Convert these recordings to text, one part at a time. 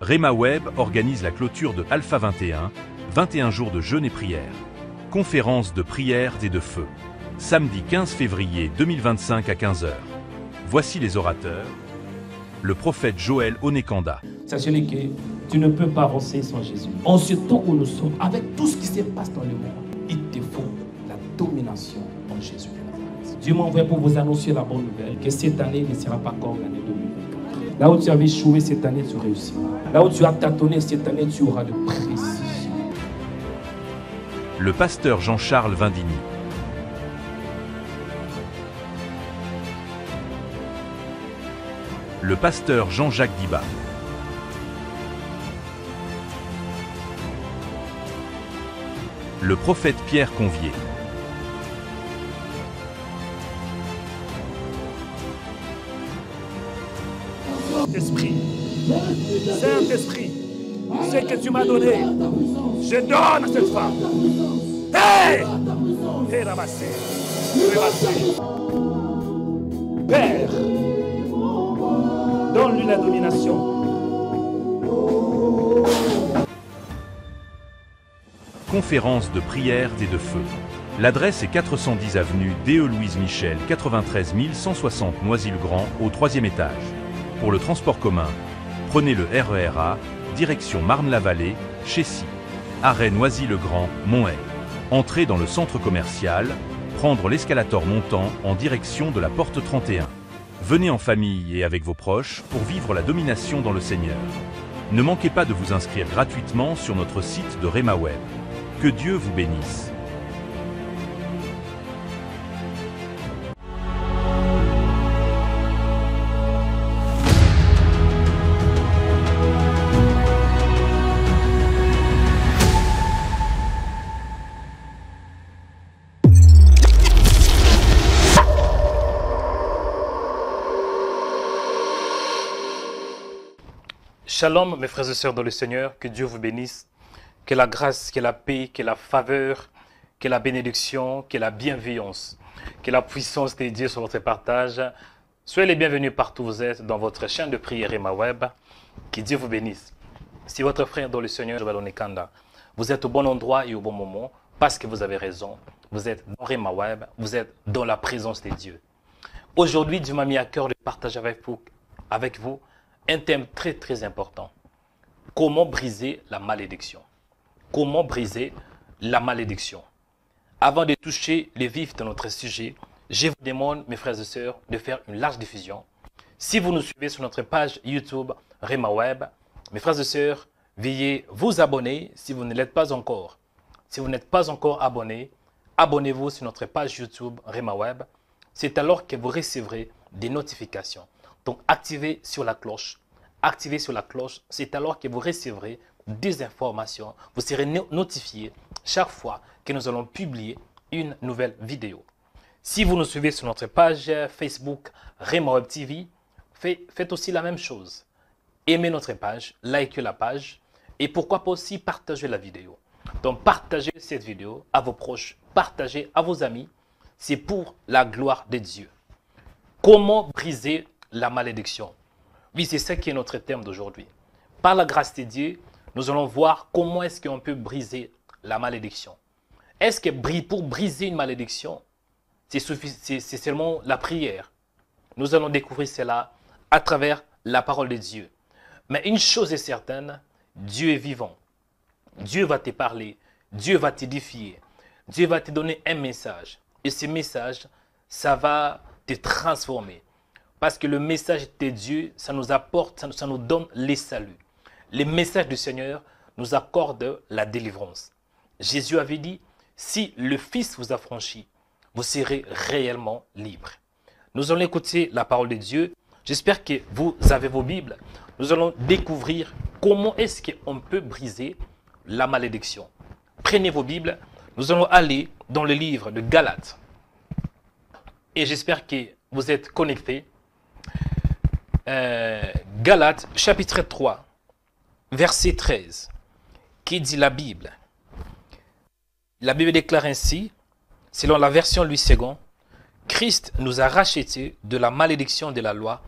Rema Web organise la clôture de Alpha 21, 21 jours de jeûne et prière. Conférence de prière et de feu. Samedi 15 février 2025 à 15 h. Voici les orateurs. Le prophète Joël Onekanda. Sachez que tu ne peux pas avancer sans Jésus. En ce temps où nous sommes, avec tout ce qui se passe dans le monde, il te faut la domination en Jésus de Nazareth. Dieu m'a envoyé pour vous annoncer la bonne nouvelle, que cette année ne sera pas comme l'année 2024. Là où tu avais échoué cette année, tu réussiras. Là où tu as tâtonné cette année, tu auras de précision. Le pasteur Jean-Charles Vindini. Le pasteur Jean-Jacques Diba. Le prophète Pierre Convier. Saint-Esprit, ce que tu m'as donné, je donne à cette femme. Hey! Hey, ramassez. Père, donne-lui la domination. Conférence de prière et de feu. L'adresse est 410 avenue D.E. Louise Michel, 93 160 Noisy-le-Grand, au 3e étage. Pour le transport commun, prenez le RER A, direction Marne-la-Vallée, Chessy. Arrêt Noisy-le-Grand, Monhaix. Entrez dans le centre commercial, prendre l'escalator montant en direction de la porte 31. Venez en famille et avec vos proches pour vivre la domination dans le Seigneur. Ne manquez pas de vous inscrire gratuitement sur notre site de Rema Web. Que Dieu vous bénisse. Shalom mes frères et sœurs dans le Seigneur, que Dieu vous bénisse, que la grâce, que la paix, que la faveur, que la bénédiction, que la bienveillance, que la puissance de Dieu sur votre partage. Soyez les bienvenus partout où vous êtes dans votre chaîne de prière Rema Web. Que Dieu vous bénisse. Si votre frère dans le Seigneur, Joël Onekanda, vous êtes au bon endroit et au bon moment, parce que vous avez raison, vous êtes dans Rema Web, vous êtes dans la présence de Dieu. Aujourd'hui, Dieu m'a mis à cœur de partager avec vous un thème très très important. Comment briser la malédiction? Comment briser la malédiction? Avant de toucher le vif de notre sujet, je vous demande, mes frères et sœurs, de faire une large diffusion. Si vous nous suivez sur notre page YouTube Rema Web, mes frères et sœurs, veuillez vous abonner si vous ne l'êtes pas encore. Si vous n'êtes pas encore abonné, abonnez-vous sur notre page YouTube Rema Web. C'est alors que vous recevrez des notifications. Donc, activez sur la cloche. Activez sur la cloche, c'est alors que vous recevrez des informations. Vous serez notifié chaque fois que nous allons publier une nouvelle vidéo. Si vous nous suivez sur notre page Facebook Rema Web TV, faites aussi la même chose. Aimez notre page, likez la page et pourquoi pas aussi partager la vidéo. Donc, partagez cette vidéo à vos proches, partagez à vos amis. C'est pour la gloire de Dieu. Comment briser la malédiction? Oui, c'est ça qui est notre thème d'aujourd'hui. Par la grâce de Dieu, nous allons voir comment est-ce qu'on peut briser la malédiction. Est-ce que pour briser une malédiction, c'est seulement la prière? Nous allons découvrir cela à travers la parole de Dieu. Mais une chose est certaine, Dieu est vivant. Dieu va te parler, Dieu va t'édifier, Dieu va te donner un message. Et ce message, ça va te transformer. Parce que le message de Dieu, ça nous apporte, ça nous donne les saluts. Le message du Seigneur nous accorde la délivrance. Jésus avait dit, si le Fils vous affranchit, vous serez réellement libre. Nous allons écouter la parole de Dieu. J'espère que vous avez vos Bibles. Nous allons découvrir comment est-ce qu'on peut briser la malédiction. Prenez vos Bibles. Nous allons aller dans le livre de Galates. Et j'espère que vous êtes connectés. Galates, chapitre 3, verset 13, qui dit la Bible. La Bible déclare ainsi, selon la version Louis II, Christ nous a rachetés de la malédiction de la loi,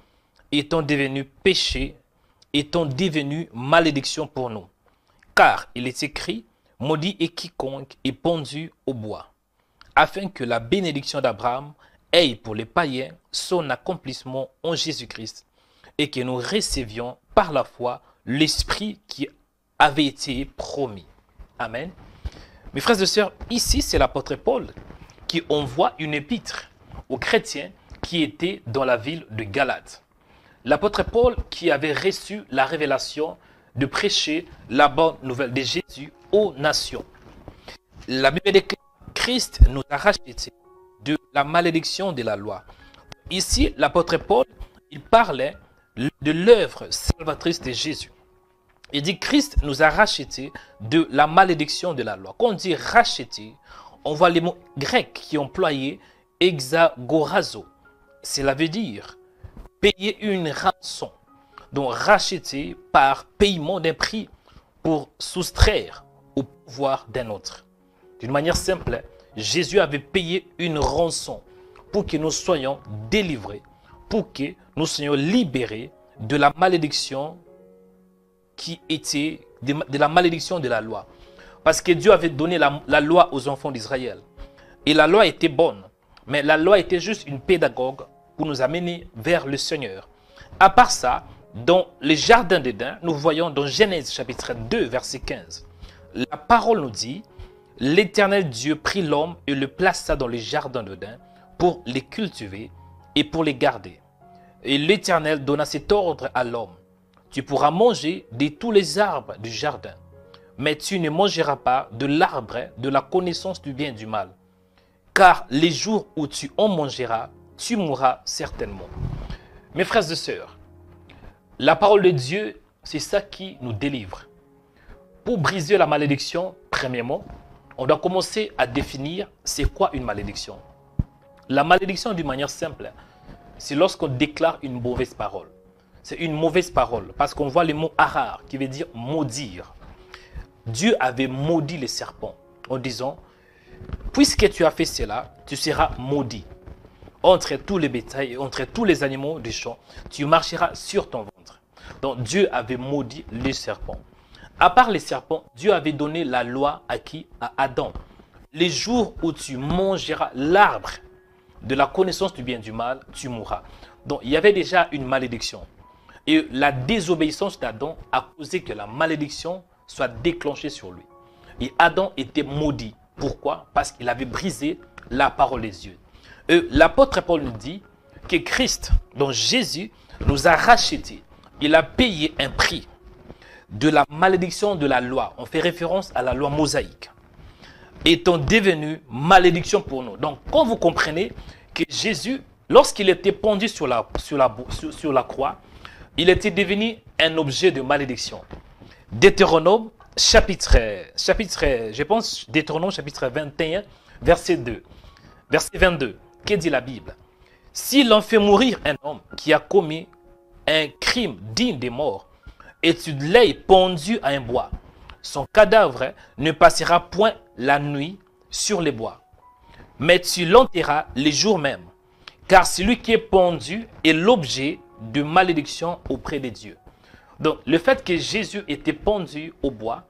étant devenu péché étant devenu malédiction pour nous. Car il est écrit, maudit est quiconque est pendu au bois, afin que la bénédiction d'Abraham ait pour les païens son accomplissement en Jésus-Christ, et que nous recevions par la foi l'Esprit qui avait été promis. Amen. Mes frères et sœurs, ici c'est l'apôtre Paul qui envoie une épître aux chrétiens qui étaient dans la ville de Galate. L'apôtre Paul qui avait reçu la révélation de prêcher la bonne nouvelle de Jésus aux nations. La Bible déclare que Christ nous a rachetés de la malédiction de la loi. Ici, l'apôtre Paul, il parlait de l'œuvre salvatrice de Jésus. Il dit Christ nous a rachetés de la malédiction de la loi. Quand on dit racheter, on voit les mots grecs qui ont employé exagorazo. Cela veut dire payer une rançon. Donc racheter par paiement d'un prix pour soustraire au pouvoir d'un autre. D'une manière simple, Jésus avait payé une rançon pour que nous soyons délivrés, pour que nous soyons libérés de la malédiction qui était de la malédiction de la loi. Parce que Dieu avait donné la loi aux enfants d'Israël. Et la loi était bonne, mais la loi était juste une pédagogue pour nous amener vers le Seigneur. À part ça, dans le jardin d'Éden, nous voyons dans Genèse chapitre 2, verset 15, la parole nous dit, l'Éternel Dieu prit l'homme et le plaça dans le jardin d'Éden pour les cultiver et pour les garder. Et l'Éternel donna cet ordre à l'homme, tu pourras manger de tous les arbres du jardin, mais tu ne mangeras pas de l'arbre de la connaissance du bien et du mal, car les jours où tu en mangeras, tu mourras certainement. Mes frères et sœurs, la parole de Dieu, c'est ça qui nous délivre. Pour briser la malédiction, premièrement, on doit commencer à définir c'est quoi une malédiction. La malédiction, d'une manière simple, c'est lorsqu'on déclare une mauvaise parole. C'est une mauvaise parole parce qu'on voit le mot harar qui veut dire maudire. Dieu avait maudit les serpents en disant, puisque tu as fait cela, tu seras maudit. Entre tous les bétails, entre tous les animaux du champ, tu marcheras sur ton ventre. Donc Dieu avait maudit les serpents. À part les serpents, Dieu avait donné la loi à qui? À Adam. Les jours où tu mangeras l'arbre de la connaissance du bien et du mal, tu mourras. Donc il y avait déjà une malédiction. Et la désobéissance d'Adam a causé que la malédiction soit déclenchée sur lui. Et Adam était maudit. Pourquoi? Parce qu'il avait brisé la parole des dieux. L'apôtre Paul nous dit que Christ, donc Jésus, nous a rachetés. Il a payé un prix de la malédiction de la loi. On fait référence à la loi mosaïque. Étant devenu malédiction pour nous. Donc, quand vous comprenez que Jésus, lorsqu'il était pendu sur la croix, il était devenu un objet de malédiction. Deutéronome, chapitre 21, verset 2. Verset 22, que dit la Bible? Si l'on fait mourir un homme qui a commis un crime digne de mort, et tu l'aies pendu à un bois, son cadavre ne passera point la nuit sur les bois, mais tu l'enterras les jours même, car celui qui est pendu est l'objet de malédiction auprès de Dieu. Donc, le fait que Jésus était pendu au bois,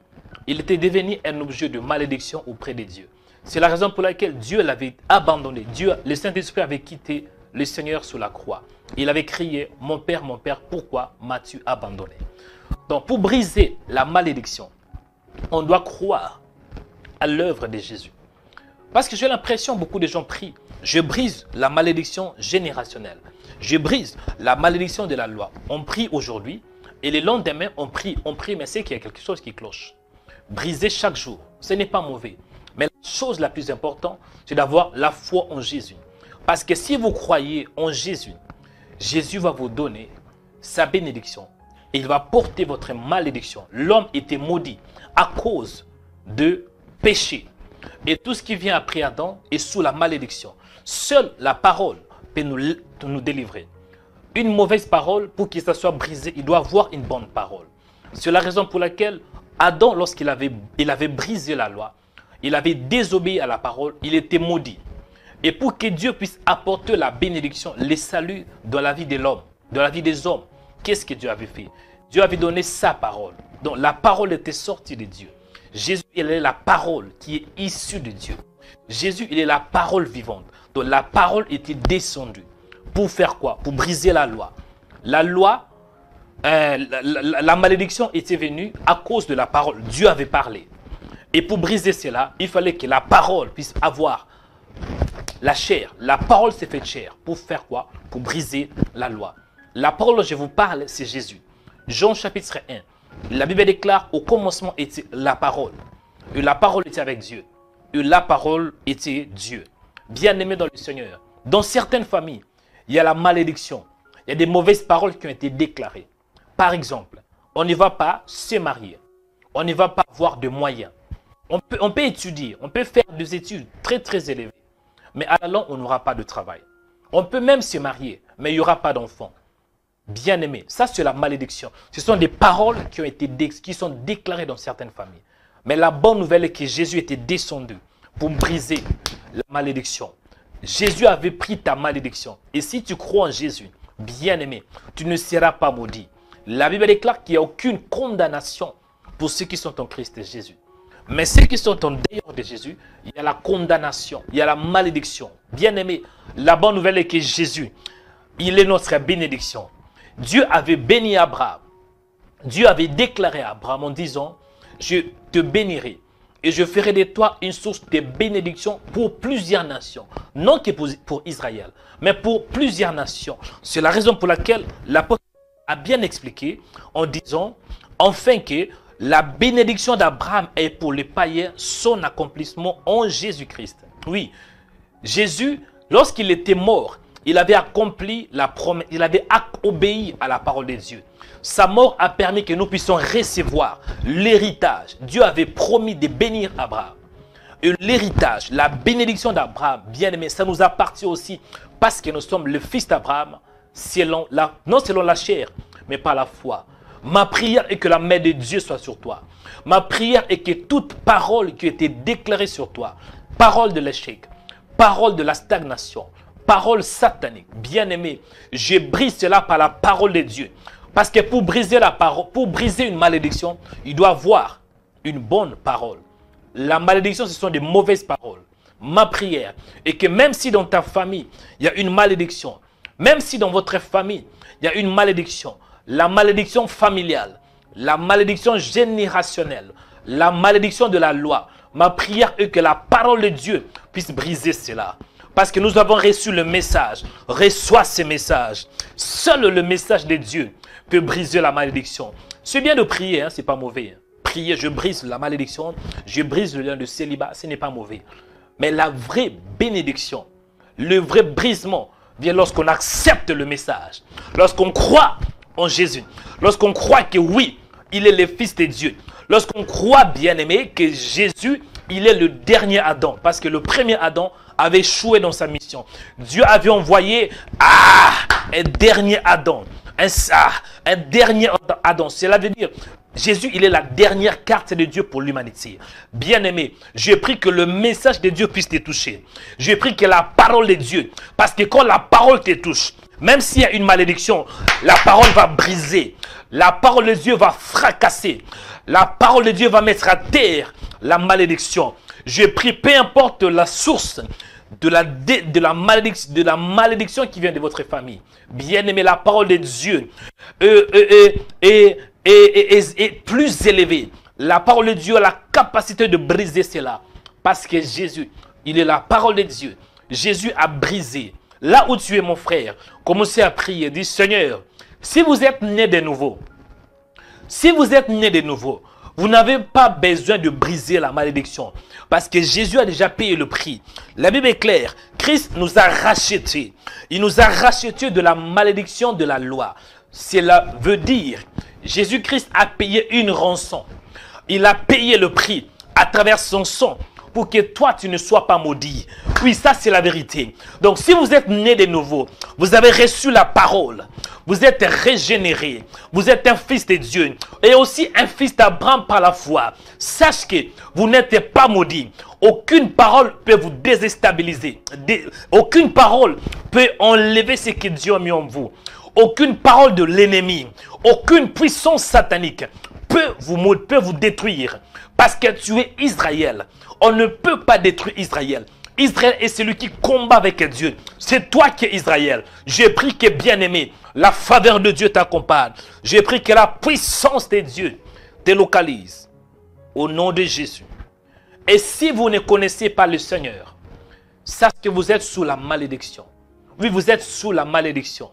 il était devenu un objet de malédiction auprès de Dieu. C'est la raison pour laquelle Dieu l'avait abandonné. Le Saint-Esprit avait quitté le Seigneur sur la croix. Il avait crié, mon Père, pourquoi m'as-tu abandonné? Donc, pour briser la malédiction, on doit croire à l'œuvre de Jésus. Parce que j'ai l'impression, beaucoup de gens prient, je brise la malédiction générationnelle. Je brise la malédiction de la loi. On prie aujourd'hui et le lendemain, on prie, mais c'est qu'il y a quelque chose qui cloche. Briser chaque jour, ce n'est pas mauvais. Mais la chose la plus importante, c'est d'avoir la foi en Jésus. Parce que si vous croyez en Jésus, Jésus va vous donner sa bénédiction. Et il va porter votre malédiction. L'homme était maudit à cause de péché. Et tout ce qui vient après Adam est sous la malédiction. Seule la parole peut nous délivrer. Une mauvaise parole, pour que ça soit brisé, il doit avoir une bonne parole. C'est la raison pour laquelle Adam, lorsqu'il avait brisé la loi, il avait désobéi à la parole, il était maudit. Et pour que Dieu puisse apporter la bénédiction, le salut dans la vie de l'homme, dans la vie des hommes, qu'est-ce que Dieu avait fait? Dieu avait donné sa parole. Donc la parole était sortie de Dieu. Jésus, il est la parole qui est issue de Dieu. Jésus, il est la parole vivante. Donc la parole était descendue. Pour faire quoi? Pour briser la loi. La loi, la malédiction était venue à cause de la parole. Dieu avait parlé. Et pour briser cela, il fallait que la parole puisse avoir la chair. La parole s'est faite chair. Pour faire quoi? Pour briser la loi. La parole dont je vous parle, c'est Jésus. Jean chapitre 1. La Bible déclare, au commencement était la parole. Et la parole était avec Dieu. Et la parole était Dieu. Bien-aimé dans le Seigneur. Dans certaines familles, il y a la malédiction. Il y a des mauvaises paroles qui ont été déclarées. Par exemple, on ne va pas se marier. On ne va pas avoir de moyens. On peut étudier, on peut faire des études très très élevées. Mais à la longue, on n'aura pas de travail. On peut même se marier, mais il n'y aura pas d'enfants. Bien-aimé, ça c'est la malédiction. Ce sont des paroles qui sont déclarées dans certaines familles. Mais la bonne nouvelle est que Jésus était descendu pour briser la malédiction. Jésus avait pris ta malédiction. Et si tu crois en Jésus, bien-aimé, tu ne seras pas maudit. La Bible déclare qu'il n'y a aucune condamnation pour ceux qui sont en Christ Jésus. Mais ceux qui sont en dehors de Jésus, il y a la condamnation, il y a la malédiction. Bien-aimé, la bonne nouvelle est que Jésus, il est notre bénédiction. Dieu avait béni Abraham. Dieu avait déclaré à Abraham en disant, je te bénirai et je ferai de toi une source de bénédiction pour plusieurs nations. Non que pour Israël, mais pour plusieurs nations. C'est la raison pour laquelle l'apôtre a bien expliqué en disant, enfin que la bénédiction d'Abraham est pour les païens son accomplissement en Jésus-Christ. Oui, Jésus, lorsqu'il était mort, il avait accompli la promesse, il avait obéi à la parole de Dieu. Sa mort a permis que nous puissions recevoir l'héritage. Dieu avait promis de bénir Abraham. Et l'héritage, la bénédiction d'Abraham, bien aimé, ça nous appartient aussi parce que nous sommes le fils d'Abraham, non selon la chair, mais par la foi. Ma prière est que la main de Dieu soit sur toi. Ma prière est que toute parole qui a été déclarée sur toi, parole de l'échec, parole de la stagnation, parole satanique, bien-aimé, je brise cela par la parole de Dieu. Parce que pour briser la parole, pour briser une malédiction, il doit avoir une bonne parole. La malédiction, ce sont des mauvaises paroles. Ma prière est que même si dans ta famille, il y a une malédiction, même si dans votre famille, il y a une malédiction, la malédiction familiale, la malédiction générationnelle, la malédiction de la loi, ma prière est que la parole de Dieu puisse briser cela. Parce que nous avons reçu le message. Reçois ce message. Seul le message de Dieu peut briser la malédiction. C'est bien de prier, hein, ce n'est pas mauvais. Prier, je brise la malédiction, je brise le lien de célibat, ce n'est pas mauvais. Mais la vraie bénédiction, le vrai brisement vient lorsqu'on accepte le message. Lorsqu'on croit en Jésus. Lorsqu'on croit que oui, il est le Fils de Dieu. Lorsqu'on croit, bien aimé, que Jésus, il est le dernier Adam. Parce que le premier Adam avait échoué dans sa mission. Dieu avait envoyé un dernier Adam. Un dernier Adam. Cela veut dire, Jésus, il est la dernière carte de Dieu pour l'humanité. Bien-aimé, je prie que le message de Dieu puisse te toucher. Je prie que la parole de Dieu, parce que quand la parole te touche, même s'il y a une malédiction, la parole va briser. La parole de Dieu va fracasser. La parole de Dieu va mettre à terre la malédiction. Je prie, peu importe la source de la malédiction qui vient de votre famille. Bien-aimé, la parole de Dieu est plus élevée. La parole de Dieu a la capacité de briser cela. Parce que Jésus, il est la parole de Dieu. Jésus a brisé. Là où tu es, mon frère, commencez à prier. Dis, Seigneur, si vous êtes né de nouveau, vous n'avez pas besoin de briser la malédiction. Parce que Jésus a déjà payé le prix. La Bible est claire. Christ nous a rachetés. Il nous a rachetés de la malédiction de la loi. Cela veut dire, Jésus-Christ a payé une rançon. Il a payé le prix à travers son sang pour que toi, tu ne sois pas maudit. Oui, ça c'est la vérité. Donc si vous êtes né de nouveau, vous avez reçu la parole, vous êtes régénéré, vous êtes un fils de Dieu et aussi un fils d'Abraham par la foi. Sache que vous n'êtes pas maudit. Aucune parole peut vous déstabiliser. Aucune parole peut enlever ce que Dieu a mis en vous. Aucune parole de l'ennemi, aucune puissance satanique peut vous détruire. Parce que tu es Israël. On ne peut pas détruire Israël. Israël est celui qui combat avec Dieu. C'est toi qui es Israël. J'ai pris que bien-aimé, la faveur de Dieu t'accompagne. J'ai pris que la puissance de Dieu te localise. Au nom de Jésus. Et si vous ne connaissez pas le Seigneur, sachez que vous êtes sous la malédiction. Oui, vous êtes sous la malédiction.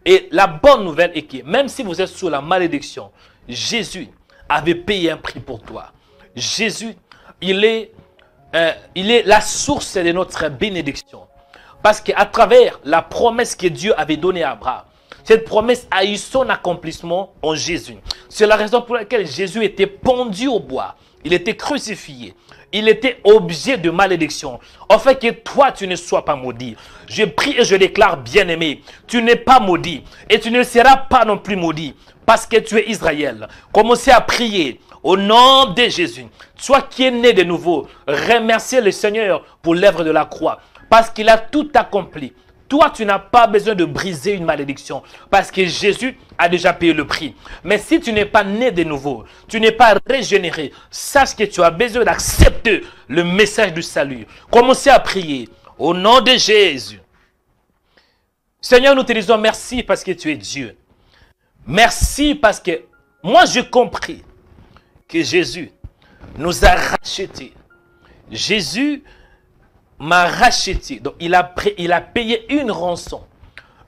Et la bonne nouvelle est que même si vous êtes sous la malédiction, Jésus avait payé un prix pour toi. Jésus, il est la source de notre bénédiction. Parce qu'à travers la promesse que Dieu avait donnée à Abraham, cette promesse a eu son accomplissement en Jésus. C'est la raison pour laquelle Jésus était pendu au bois. Il était crucifié. Il était objet de malédiction. En fait que toi, tu ne sois pas maudit. Je prie et je déclare, bien-aimé, tu n'es pas maudit. Et tu ne seras pas non plus maudit. Parce que tu es Israël. Commencez à prier au nom de Jésus. Toi qui es né de nouveau, remerciez le Seigneur pour l'œuvre de la croix. Parce qu'il a tout accompli. Toi, tu n'as pas besoin de briser une malédiction parce que Jésus a déjà payé le prix. Mais si tu n'es pas né de nouveau, tu n'es pas régénéré, sache que tu as besoin d'accepter le message du salut. Commencez à prier au nom de Jésus. Seigneur, nous te disons merci parce que tu es Dieu. Merci parce que moi j'ai compris que Jésus nous a rachetés. Jésus m'a racheté. Donc il a payé une rançon.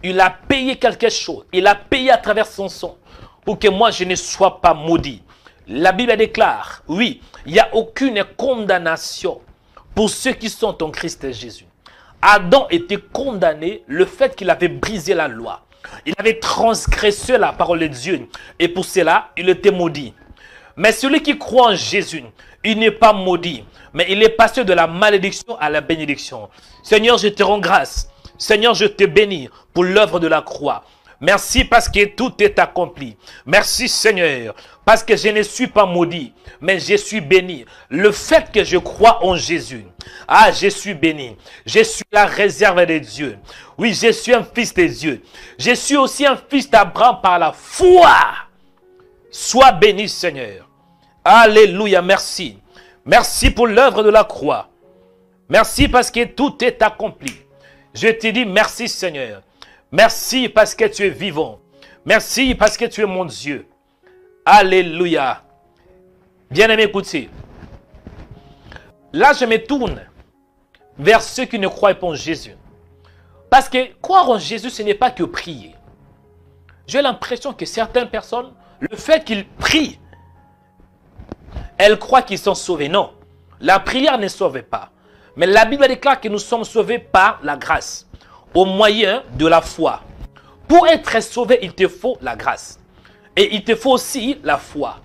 Il a payé quelque chose. Il a payé à travers son sang pour que moi je ne sois pas maudit. La Bible déclare, oui, il n'y a aucune condamnation pour ceux qui sont en Christ Jésus. Adam était condamné le fait qu'il avait brisé la loi. Il avait transgressé la parole de Dieu et pour cela, il était maudit. Mais celui qui croit en Jésus, il n'est pas maudit, mais il est passé de la malédiction à la bénédiction. Seigneur, je te rends grâce. Seigneur, je te bénis pour l'œuvre de la croix. Merci parce que tout est accompli. Merci Seigneur, parce que je ne suis pas maudit, mais je suis béni. Le fait que je crois en Jésus, je suis béni. Je suis la réserve de Dieu. Oui, je suis un fils de Dieu. Je suis aussi un fils d'Abraham par la foi. Sois béni Seigneur. Alléluia, merci. Merci pour l'œuvre de la croix. Merci parce que tout est accompli. Je te dis merci Seigneur. Merci parce que tu es vivant. Merci parce que tu es mon Dieu. Alléluia. Bien-aimé, écoutez. Là, je me tourne vers ceux qui ne croient pas en Jésus. Parce que croire en Jésus, ce n'est pas que prier. J'ai l'impression que certaines personnes, le fait qu'ils prient, elles croient qu'ils sont sauvés. Non, la prière ne sauve pas. Mais la Bible déclare que nous sommes sauvés par la grâce, au moyen de la foi. Pour être sauvé, il te faut la grâce. Et il te faut aussi la foi.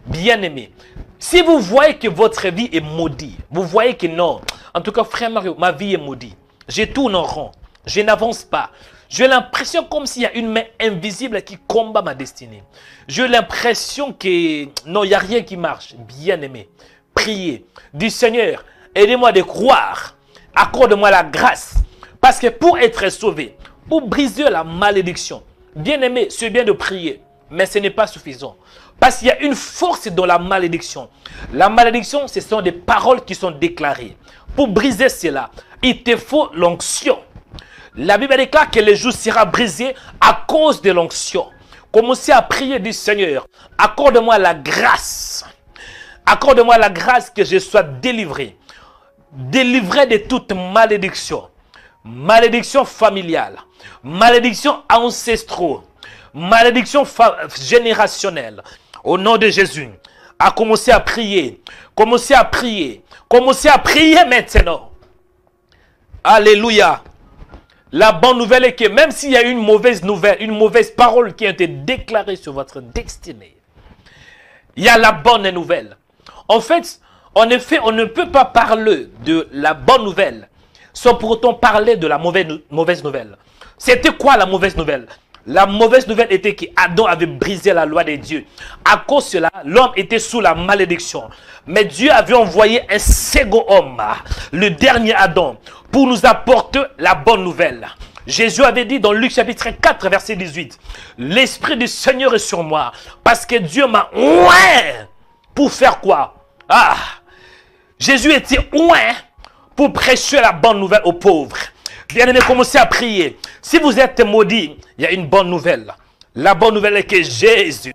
Bien-aimé, si vous voyez que votre vie est maudite, vous voyez que non, en tout cas, frère Mario, ma vie est maudite. Je tourne en rond, je n'avance pas. J'ai l'impression comme s'il y a une main invisible qui combat ma destinée. J'ai l'impression que non, il n'y a rien qui marche. Bien-aimé, priez. Dis Seigneur, aidez-moi de croire. Accorde-moi la grâce. Parce que pour être sauvé, pour briser la malédiction, bien-aimé, c'est bien de prier. Mais ce n'est pas suffisant. Parce qu'il y a une force dans la malédiction. La malédiction, ce sont des paroles qui sont déclarées. Pour briser cela, il te faut l'onction. La Bible déclare que le joug sera brisé à cause de l'onction. Commencez à prier du Seigneur. Accorde-moi la grâce. Accorde-moi la grâce que je sois délivré. Délivré de toute malédiction. Malédiction familiale. Malédiction ancestrale. Malédiction générationnelle. Au nom de Jésus. À commencer à prier. Commencez à prier. Commencez à prier maintenant. Alléluia. La bonne nouvelle est que même s'il y a une mauvaise nouvelle, une mauvaise parole qui a été déclarée sur votre destinée, il y a la bonne nouvelle. En fait, en effet, on ne peut pas parler de la bonne nouvelle sans pour autant parler de la mauvaise nouvelle. C'était quoi la mauvaise nouvelle? La mauvaise nouvelle était qu'Adam avait brisé la loi de Dieu. À cause de cela, l'homme était sous la malédiction. Mais Dieu avait envoyé un second homme, le dernier Adam, pour nous apporter la bonne nouvelle. Jésus avait dit dans Luc chapitre 4, verset 18, « L'Esprit du Seigneur est sur moi, parce que Dieu m'a oint pour faire quoi? » Jésus était oint pour prêcher la bonne nouvelle aux pauvres. Bien-aimés, commencez à prier. Si vous êtes maudit, il y a une bonne nouvelle. La bonne nouvelle est que Jésus,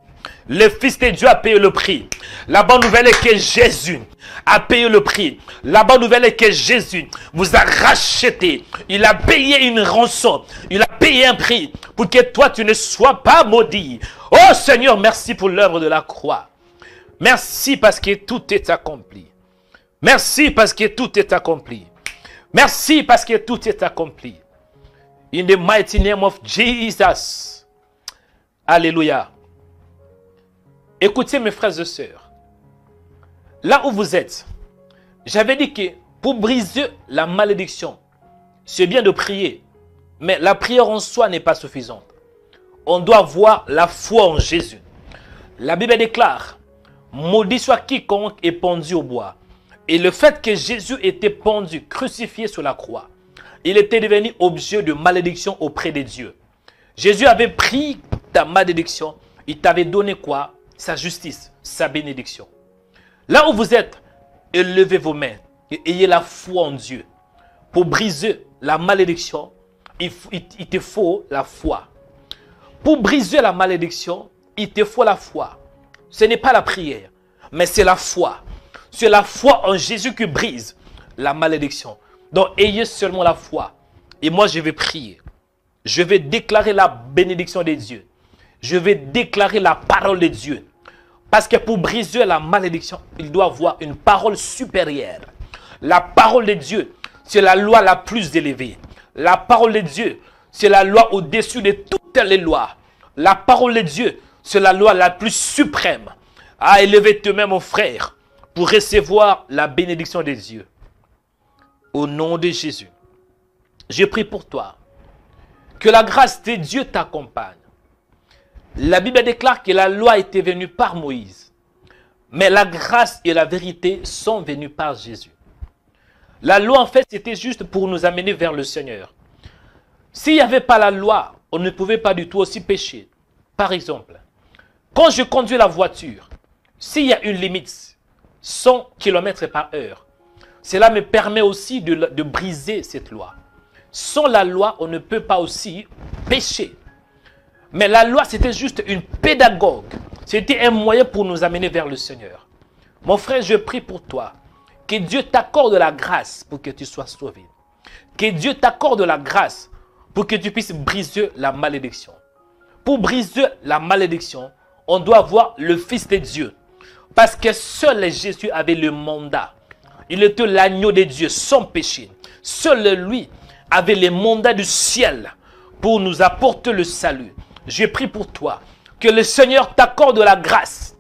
le Fils de Dieu, a payé le prix. La bonne nouvelle est que Jésus a payé le prix. La bonne nouvelle est que Jésus vous a racheté. Il a payé une rançon. Il a payé un prix pour que toi, tu ne sois pas maudit. Oh Seigneur, merci pour l'œuvre de la croix. Merci parce que tout est accompli. Merci parce que tout est accompli. Merci parce que tout est accompli. In the mighty name of Jesus. Alléluia. Écoutez mes frères et sœurs. Là où vous êtes, j'avais dit que pour briser la malédiction, c'est bien de prier. Mais la prière en soi n'est pas suffisante. On doit avoir la foi en Jésus. La Bible déclare, maudit soit quiconque est pendu au bois. Et le fait que Jésus était pendu, crucifié sur la croix, il était devenu objet de malédiction auprès de Dieu. Jésus avait pris ta malédiction, il t'avait donné quoi? Sa justice, sa bénédiction. Là où vous êtes, élevez vos mains et ayez la foi en Dieu. Pour briser la malédiction, il te faut la foi. Pour briser la malédiction, il te faut la foi. Ce n'est pas la prière, mais c'est la foi. C'est la foi en Jésus qui brise la malédiction. Donc, ayez seulement la foi. Et moi, je vais prier. Je vais déclarer la bénédiction de Dieu. Je vais déclarer la parole de Dieu. Parce que pour briser la malédiction, il doit avoir une parole supérieure. La parole de Dieu, c'est la loi la plus élevée. La parole de Dieu, c'est la loi au-dessus de toutes les lois. La parole de Dieu, c'est la loi la plus suprême. Élevez-toi, mon frère, pour recevoir la bénédiction de Dieu. Au nom de Jésus, je prie pour toi. Que la grâce de Dieu t'accompagne. La Bible déclare que la loi était venue par Moïse. Mais la grâce et la vérité sont venues par Jésus. La loi, en fait, c'était juste pour nous amener vers le Seigneur. S'il n'y avait pas la loi, on ne pouvait pas du tout aussi pécher. Par exemple, quand je conduis la voiture, s'il y a une limite, 100 km/h, cela me permet aussi de briser cette loi. Sans la loi, on ne peut pas aussi pécher. Mais la loi, c'était juste une pédagogue. C'était un moyen pour nous amener vers le Seigneur. Mon frère, je prie pour toi. Que Dieu t'accorde la grâce pour que tu sois sauvé. Que Dieu t'accorde la grâce pour que tu puisses briser la malédiction. Pour briser la malédiction, on doit voir le Fils de Dieu. Parce que seul Jésus avait le mandat. Il était l'agneau de Dieu sans péché. Seul lui avait le mandat du ciel pour nous apporter le salut. Je prie pour toi que le Seigneur t'accorde la grâce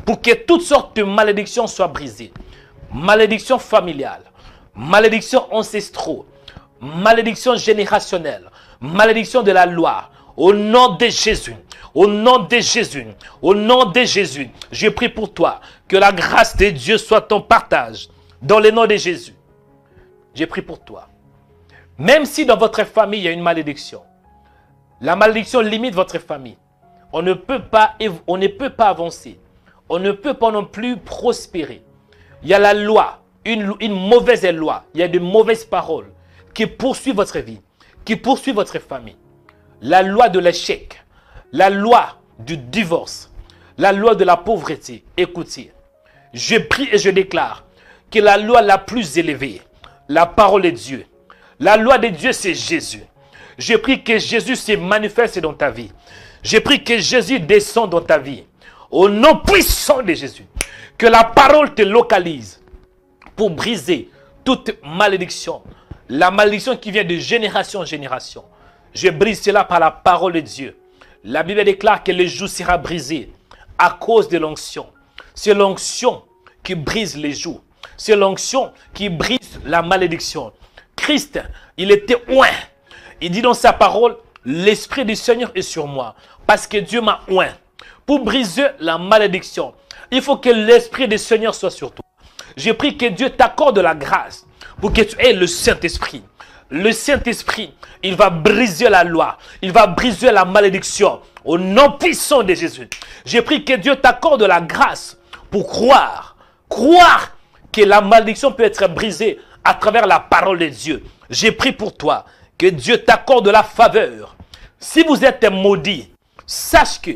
pour que toutes sortes de malédictions soient brisées. Malédiction familiale, malédiction ancestrale, malédiction générationnelle, malédiction de la loi. Au nom de Jésus, au nom de Jésus, au nom de Jésus, je prie pour toi que la grâce de Dieu soit ton partage dans le nom de Jésus. Je prie pour toi. Même si dans votre famille il y a une malédiction, la malédiction limite votre famille. On ne peut pas avancer. On ne peut pas non plus prospérer. Il y a la loi, une mauvaise loi. Il y a de mauvaises paroles qui poursuivent votre vie, qui poursuivent votre famille. La loi de l'échec, la loi du divorce, la loi de la pauvreté. Écoutez, je prie et je déclare que la loi la plus élevée, la parole de Dieu, la loi de Dieu, c'est Jésus. Je prie que Jésus se manifeste dans ta vie. Je prie que Jésus descende dans ta vie. Au nom puissant de Jésus. Que la parole te localise pour briser toute malédiction. La malédiction qui vient de génération en génération. Je brise cela par la parole de Dieu. La Bible déclare que le joug sera brisé à cause de l'onction. C'est l'onction qui brise les jougs. C'est l'onction qui brise la malédiction. Christ, il était oint. Il dit dans sa parole, l'Esprit du Seigneur est sur moi. Parce que Dieu m'a oint. Pour briser la malédiction, il faut que l'Esprit du Seigneur soit sur toi. J'ai pris que Dieu t'accorde la grâce pour que tu aies le Saint-Esprit. Le Saint-Esprit, il va briser la loi. Il va briser la malédiction. Au nom puissant de Jésus. J'ai pris que Dieu t'accorde la grâce pour croire. Croire que la malédiction peut être brisée à travers la parole de Dieu. J'ai pris pour toi que Dieu t'accorde la faveur. Si vous êtes maudit, sache que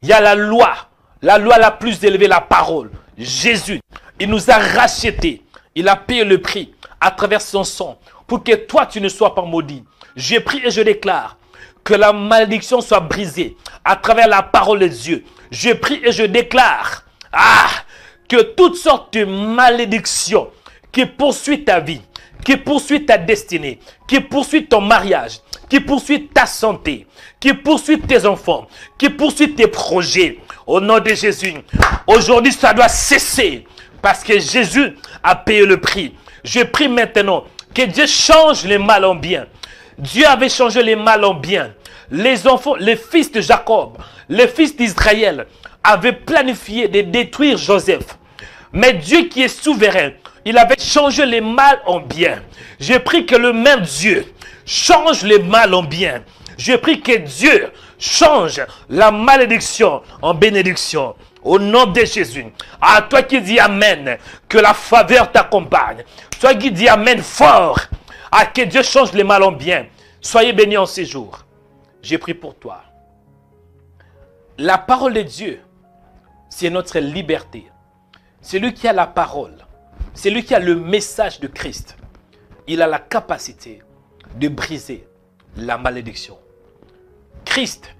il y a la loi la plus élevée, la parole. Jésus, il nous a rachetés. Il a payé le prix à travers son sang pour que toi, tu ne sois pas maudit. J'ai pris et je déclare que la malédiction soit brisée à travers la parole de Dieu. Je prie et je déclare que toutes sortes de malédictions qui poursuivent ta vie, qui poursuivent ta destinée, qui poursuivent ton mariage, qui poursuivent ta santé, qui poursuivent tes enfants, qui poursuivent tes projets, au nom de Jésus, aujourd'hui ça doit cesser parce que Jésus a payé le prix. Je prie maintenant que Dieu change les mal en bien. Dieu avait changé les mal en bien. Les enfants, les fils de Jacob, les fils d'Israël avaient planifié de détruire Joseph. Mais Dieu qui est souverain, il avait changé les mal en bien. J'ai pris que le même Dieu change les mal en bien. J'ai pris que Dieu change la malédiction en bénédiction. Au nom de Jésus. À toi qui dis Amen, que la faveur t'accompagne. Toi qui dis Amen fort, que Dieu change les mal en bien. Soyez bénis en ces jours. J'ai prié pour toi. La parole de Dieu, c'est notre liberté. C'est lui qui a la parole. C'est lui qui a le message de Christ. Il a la capacité de briser la malédiction. Christ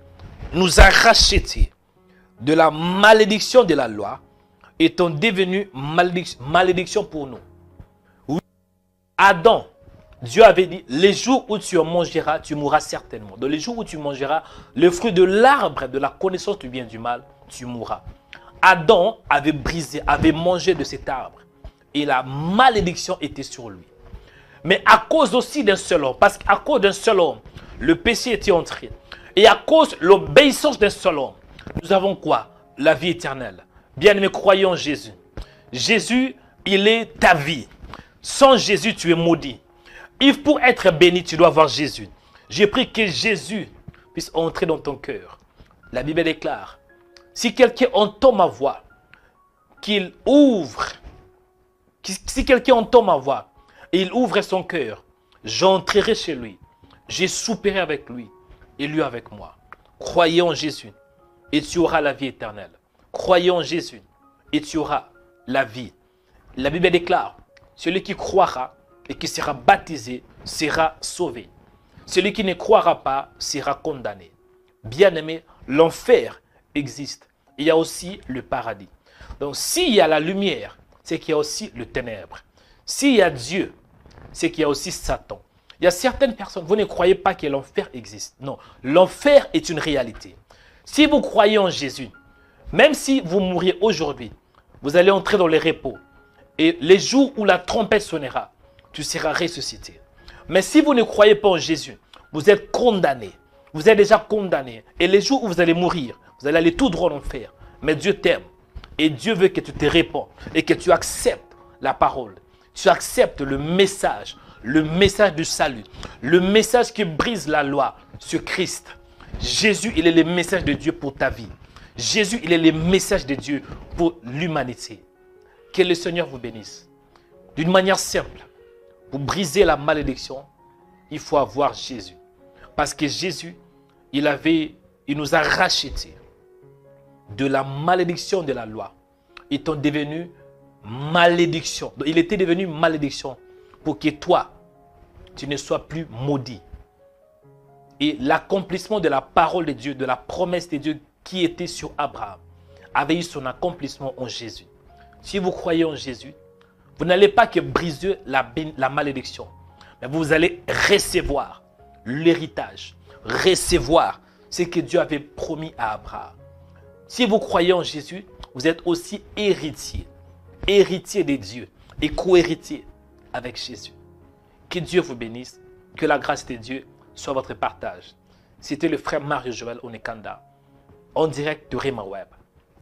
nous a rachetés de la malédiction de la loi, étant devenu malédiction pour nous. Oui. Adam, Dieu avait dit, les jours où tu en mangeras, tu mourras certainement. Dans les jours où tu mangeras le fruit de l'arbre de la connaissance du bien et du mal, tu mourras. Adam avait brisé, avait mangé de cet arbre. Et la malédiction était sur lui. Mais à cause aussi d'un seul homme, parce qu'à cause d'un seul homme, le péché était entré. Et à cause de l'obéissance d'un seul homme, nous avons quoi? La vie éternelle. Bien-aimés, croyons en Jésus. Jésus, il est ta vie. Sans Jésus, tu es maudit. Et pour être béni, tu dois avoir Jésus. J'ai pris que Jésus puisse entrer dans ton cœur. La Bible déclare, si quelqu'un entend ma voix, qu'il ouvre, si quelqu'un entend ma voix, et il ouvre son cœur, j'entrerai chez lui. J'ai souperai avec lui, et lui avec moi. Croyez en Jésus, et tu auras la vie éternelle. Croyez en Jésus, et tu auras la vie. La Bible déclare, celui qui croira et qui sera baptisé sera sauvé. Celui qui ne croira pas sera condamné. Bien-aimé, l'enfer existe. Il y a aussi le paradis. Donc s'il y a la lumière, c'est qu'il y a aussi le ténèbre. S'il y a Dieu, c'est qu'il y a aussi Satan. Il y a certaines personnes, vous ne croyez pas que l'enfer existe. Non, l'enfer est une réalité. Si vous croyez en Jésus, même si vous mourriez aujourd'hui, vous allez entrer dans les repos. Et les jours où la trompette sonnera, tu seras ressuscité. Mais si vous ne croyez pas en Jésus, vous êtes condamné. Vous êtes déjà condamné. Et les jours où vous allez mourir, vous allez aller tout droit en enfer. Mais Dieu t'aime. Et Dieu veut que tu te répands et que tu acceptes la parole. Tu acceptes le message du salut, le message qui brise la loi sur Christ. Jésus, il est le message de Dieu pour ta vie. Jésus, il est le message de Dieu pour l'humanité. Que le Seigneur vous bénisse. D'une manière simple, pour briser la malédiction, il faut avoir Jésus. Parce que Jésus, il nous a rachetés de la malédiction de la loi, étant devenu malédiction. Donc, il était devenu malédiction pour que toi, tu ne sois plus maudit. Et l'accomplissement de la parole de Dieu, de la promesse de Dieu qui était sur Abraham, avait eu son accomplissement en Jésus. Si vous croyez en Jésus, vous n'allez pas que briser la malédiction, mais vous allez recevoir l'héritage, recevoir ce que Dieu avait promis à Abraham. Si vous croyez en Jésus, vous êtes aussi héritier, héritier de Dieu et co-héritier avec Jésus. Que Que Dieu vous bénisse. Que la grâce de Dieu soit votre partage. C'était le frère Mario-Joël Onekanda, en direct de Rema Web.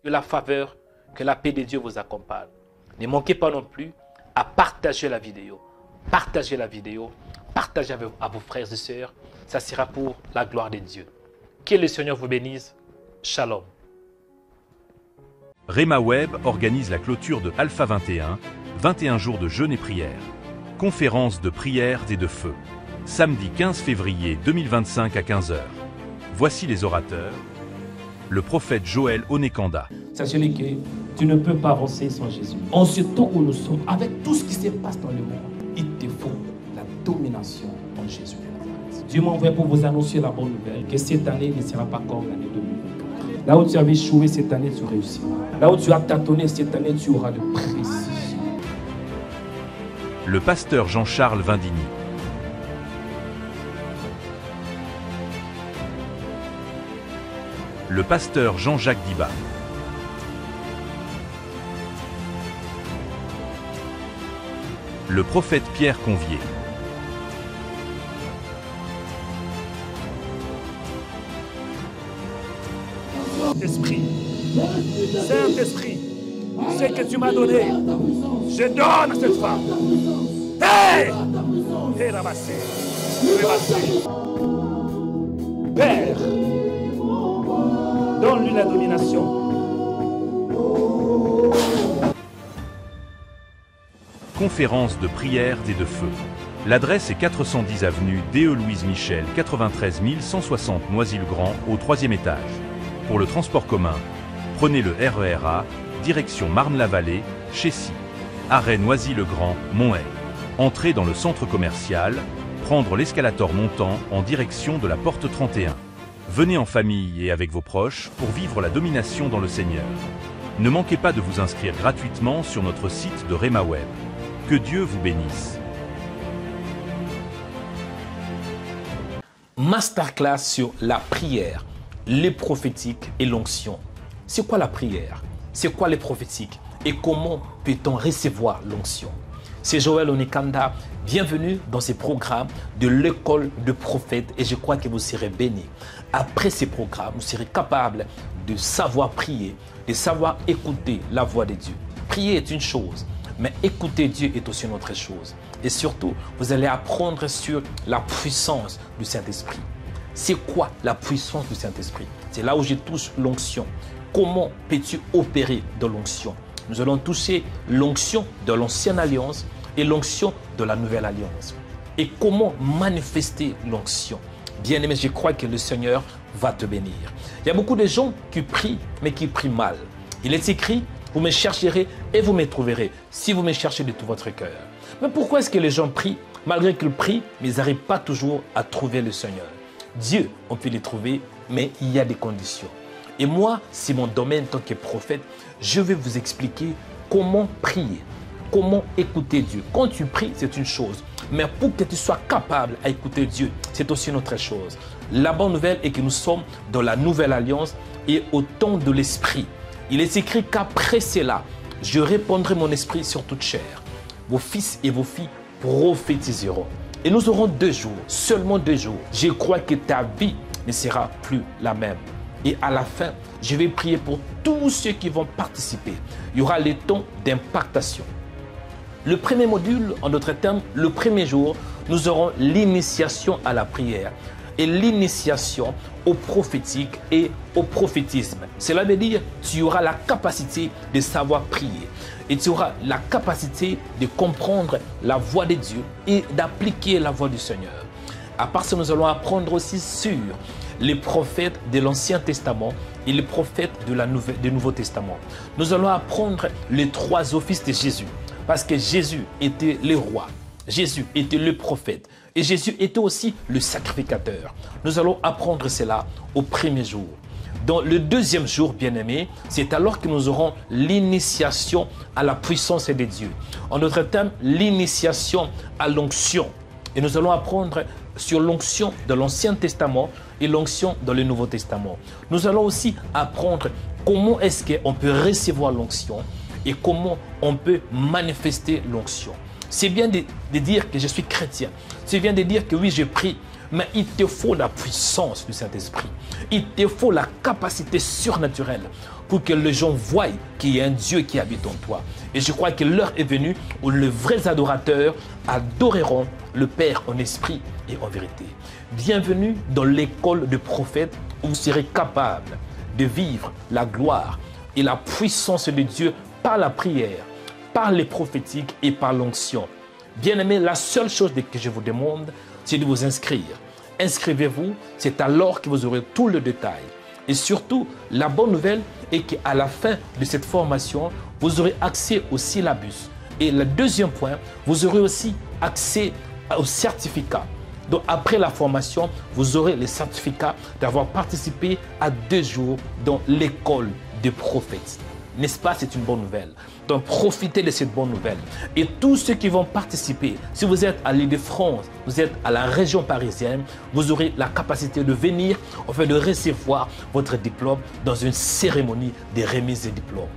Que la faveur, que la paix de Dieu vous accompagne. Ne manquez pas non plus à partager la vidéo. Partagez la vidéo. Partagez à vos frères et sœurs. Ça sera pour la gloire de Dieu. Que le Seigneur vous bénisse. Shalom. Rema Web organise la clôture de Alpha 21, 21 jours de jeûne et prière. Conférence de prières et de feu. Samedi 15 février 2025 à 15h. Voici les orateurs. Le prophète Joël Onekanda. Sachez que tu ne peux pas avancer sans Jésus. En ce temps où nous sommes, avec tout ce qui se passe dans le monde, il te faut la domination en Jésus. Dieu m'a envoyé pour vous annoncer la bonne nouvelle, que cette année ne sera pas comme l'année 2024. Là où tu avais échoué cette année, tu réussiras. Là où tu as tâtonné cette année, tu auras de précision. Le pasteur Jean-Charles Vindini. Le pasteur Jean-Jacques Diba. Le prophète Pierre Convier. Saint-Esprit, ce que tu m'as donné, je donne à cette femme. Hey! Hey, ramassez. Père, donne-lui la domination. Conférence de prières et de feu. L'adresse est 410 avenue D.E. Louise Michel, 93 160 Noisy-le-Grand, au 3e étage. Pour le transport commun, prenez le RER A, direction Marne-la-Vallée, Chessy. Arrêt Noisy-le-Grand, Monhaix. Entrez dans le centre commercial, prendre l'escalator montant en direction de la porte 31. Venez en famille et avec vos proches pour vivre la domination dans le Seigneur. Ne manquez pas de vous inscrire gratuitement sur notre site de Rema Web. Que Dieu vous bénisse. Masterclass sur la prière, les prophétiques et l'onction. C'est quoi la prière? C'est quoi les prophétiques? Et comment peut-on recevoir l'onction? C'est Joël Onekanda. Bienvenue dans ces programmes de l'école de prophètes et je crois que vous serez bénis. Après ces programmes, vous serez capable de savoir prier, de savoir écouter la voix de Dieu. Prier est une chose, mais écouter Dieu est aussi une autre chose. Et surtout, vous allez apprendre sur la puissance du Saint-Esprit. C'est quoi la puissance du Saint-Esprit? C'est là où je touche l'onction. Comment peux-tu opérer dans l'onction? Nous allons toucher l'onction de l'Ancienne Alliance et l'onction de la Nouvelle Alliance. Et comment manifester l'onction? Bien-aimé, je crois que le Seigneur va te bénir. Il y a beaucoup de gens qui prient, mais qui prient mal. Il est écrit, vous me chercherez et vous me trouverez, si vous me cherchez de tout votre cœur. Mais pourquoi est-ce que les gens prient, malgré qu'ils prient, mais ils n'arrivent pas toujours à trouver le Seigneur? Dieu, on peut les trouver, mais il y a des conditions. Et moi, c'est mon domaine en tant que prophète, je vais vous expliquer comment prier, comment écouter Dieu. Quand tu pries, c'est une chose, mais pour que tu sois capable à écouter Dieu, c'est aussi une autre chose. La bonne nouvelle est que nous sommes dans la Nouvelle Alliance et au temps de l'Esprit. Il est écrit qu'après cela, je répandrai mon esprit sur toute chair. Vos fils et vos filles prophétiseront. Et nous aurons 2 jours, seulement 2 jours. Je crois que ta vie ne sera plus la même. Et à la fin, je vais prier pour tous ceux qui vont participer. Il y aura les temps d'impactation. Le premier module, en d'autres termes, le premier jour, nous aurons l'initiation à la prière et l'initiation au prophétique et au prophétisme. Cela veut dire que tu auras la capacité de savoir prier et tu auras la capacité de comprendre la voix de Dieu et d'appliquer la voix du Seigneur. À part ça, nous allons apprendre aussi sur les prophètes de l'Ancien Testament et les prophètes du Nouveau Testament. Nous allons apprendre les 3 offices de Jésus parce que Jésus était le roi, Jésus était le prophète et Jésus était aussi le sacrificateur. Nous allons apprendre cela au premier jour. Dans le deuxième jour, bien-aimé, c'est alors que nous aurons l'initiation à la puissance de Dieu. En d'autres termes, l'initiation à l'onction. Et nous allons apprendre sur l'onction de l'Ancien Testament et l'onction dans le Nouveau Testament. Nous allons aussi apprendre comment est-ce qu'on peut recevoir l'onction et comment on peut manifester l'onction. C'est bien de dire que je suis chrétien. C'est bien de dire que oui, je prie. Mais il te faut la puissance du Saint-Esprit. Il te faut la capacité surnaturelle pour que les gens voient qu'il y a un Dieu qui habite en toi. Et je crois que l'heure est venue où les vrais adorateurs adoreront le Père en esprit et en vérité. Bienvenue dans l'école de prophètes où vous serez capable de vivre la gloire et la puissance de Dieu par la prière, par les prophétiques et par l'onction. Bien-aimés, la seule chose que je vous demande, c'est de vous inscrire. Inscrivez-vous, c'est alors que vous aurez tout le détail. Et surtout, la bonne nouvelle est qu'à la fin de cette formation, vous aurez accès au syllabus. Et le deuxième point, vous aurez aussi accès au certificat. Donc après la formation, vous aurez le certificat d'avoir participé à 2 jours dans l'école des prophètes. N'est-ce pas, c'est une bonne nouvelle. Donc profitez de cette bonne nouvelle. Et tous ceux qui vont participer, si vous êtes à l'Île-de-France, vous êtes à la région parisienne, vous aurez la capacité de venir, afin de recevoir votre diplôme dans une cérémonie de remise de diplôme.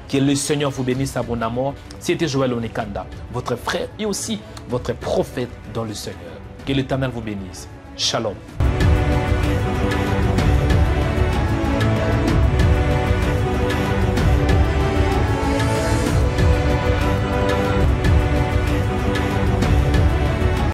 Que le Seigneur vous bénisse abondamment. C'était Joël Onekanda, votre frère et aussi votre prophète dans le Seigneur. Que l'Éternel vous bénisse. Shalom.